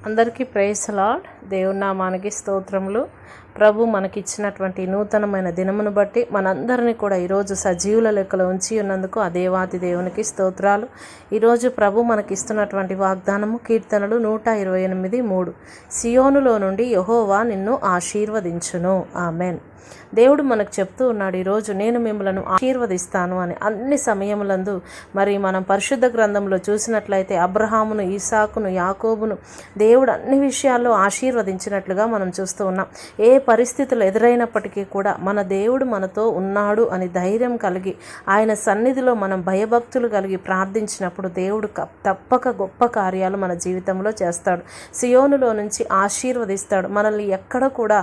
అందరికీ praise lord. దేవుని నామానికి స్తోత్రములు. ప్రభు మనకిచ్చినటువంటి నూతనమైన దినమును బట్టి మనందరినీ కూడా ఈరోజు సజీవుల లెక్కలో ఉంచి ఉన్నందుకు ఆ దేవాతి దేవునికి స్తోత్రాలు. ఈరోజు ప్రభు మనకిస్తున్నటువంటి వాగ్దానము కీర్తనలు 128:3. సియోనులో నుండి యెహోవా నిన్ను ఆశీర్వదించును. ఆమెన్. దేవుడు మనకు చెప్తూ ఉన్నాడు, ఈరోజు నేను మిమ్మలను ఆశీర్వదిస్తాను అని. అన్ని సమయములందు మరి మనం పరిశుద్ధ గ్రంథంలో చూసినట్లయితే అబ్రహామును, ఇసాకును, యాకోబును దేవుడు అన్ని విషయాల్లో ఆశీర్వదించినట్లుగా మనం చూస్తూ ఉన్నాం. ఏ పరిస్థితులు ఎదురైనప్పటికీ కూడా మన దేవుడు మనతో ఉన్నాడు అని ధైర్యం కలిగి ఆయన సన్నిధిలో మనం భయభక్తులు కలిగి ప్రార్థించినప్పుడు దేవుడు తప్పక గొప్ప కార్యాలు మన జీవితంలో చేస్తాడు. సియోనులో నుంచి ఆశీర్వదిస్తాడు. మనల్ని ఎక్కడ కూడా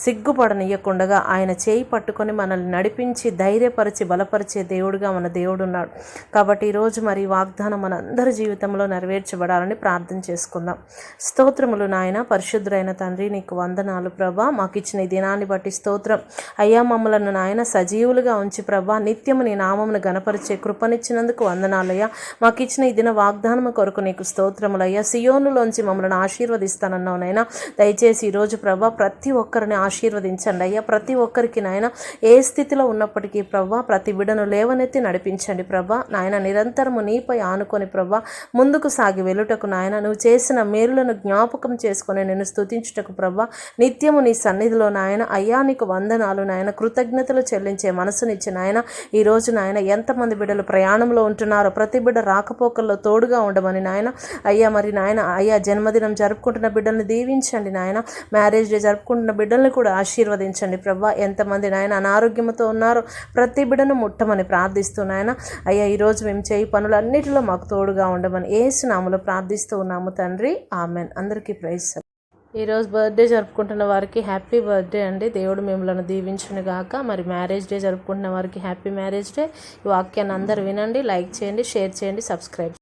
సిగ్గుపడనీయకుండా ఆయన చేయి పట్టుకొని మనల్ని నడిపించి ధైర్యపరిచి బలపరిచే దేవుడుగా మన దేవుడు ఉన్నాడు. కాబట్టి ఈరోజు మరి వాగ్దానం మన అందరి జీవితంలో నెరవేర్చబడాలని ప్రార్థన చేసుకుందాం. స్తోత్రములు నాయన, పరిశుద్ధులైన తండ్రి, నీకు వందనాలు ప్రభా. మాకు ఇచ్చిన ఈ దినాన్ని బట్టి స్తోత్రం అయ్యా. మమ్మలను నాయన సజీవులుగా ఉంచి ప్రభా నిత్యము నీ నామమును గణపరిచే కృపనిచ్చినందుకు వందనాలయ్యా. మాకు ఇచ్చిన ఈ దిన వాగ్దానము కొరకు నీకు స్తోత్రములయ్యా. సియోనులోంచి మమ్మల్ని ఆశీర్వదిస్తానన్నావు నైనా. దయచేసి ఈరోజు ప్రభా ప్రతి ఒక్కరిని ఆశీర్వదించండి అయ్యా. ప్రతి ఒక్కరికి నాయన ఏ స్థితిలో ఉన్నప్పటికీ ప్రభా ప్రతి బిడను లేవనెత్తి నడిపించండి ప్రభా. నాయన నిరంతరము నీపై ఆనుకొని ప్రభా ముందుకు సాగి వెలుటకు నాయన నువ్వు చేసిన మేలులను జ్ఞాపకం చేసుకొని నేను స్తుతించుటకు ప్రభా నిత్యము నీ సన్నిధిలో నాయన అయ్యా నీకు వందనాలు నాయన. కృతజ్ఞతలు చెల్లించే మనసునిచ్చి నాయన ఈరోజు నాయన ఎంతమంది బిడ్డలు ప్రయాణంలో ఉంటున్నారో ప్రతి బిడ్డ రాకపోకల్లో తోడుగా ఉండమని నాయన అయ్యా. మరి నాయన అయ్యా జన్మదినం జరుపుకుంటున్న బిడ్డల్ని దీవించండి నాయన. మ్యారేజ్ డే జరుపుకుంటున్న బిడ్డల్ని కూడా ఆశీర్వదించండి ప్రభా. ఎంతమంది నాయన అనారోగ్యంతో ఉన్నారో ప్రతి బిడ్డను ముట్టమని ప్రార్థిస్తూ నాయన అయ్యా ఈరోజు మేము చేయి పనులన్నిటిలో మాకు తోడుగా ఉండమని యేసు నామములో ప్రార్థిస్తూ ఉన్నాము తండ్రి. ఆమెన్. అందరికీ ప్రైజ్. ఈరోజు బర్త్డే జరుపుకుంటున్న వారికి హ్యాపీ బర్త్డే అండి. దేవుడు మిమ్మల్ని దీవించును గాక. మరి మ్యారేజ్ డే జరుపుకుంటున్న వారికి హ్యాపీ మ్యారేజ్ డే. ఈ వాక్యాన్ని అందరూ వినండి, లైక్ చేయండి, షేర్ చేయండి, సబ్స్క్రైబ్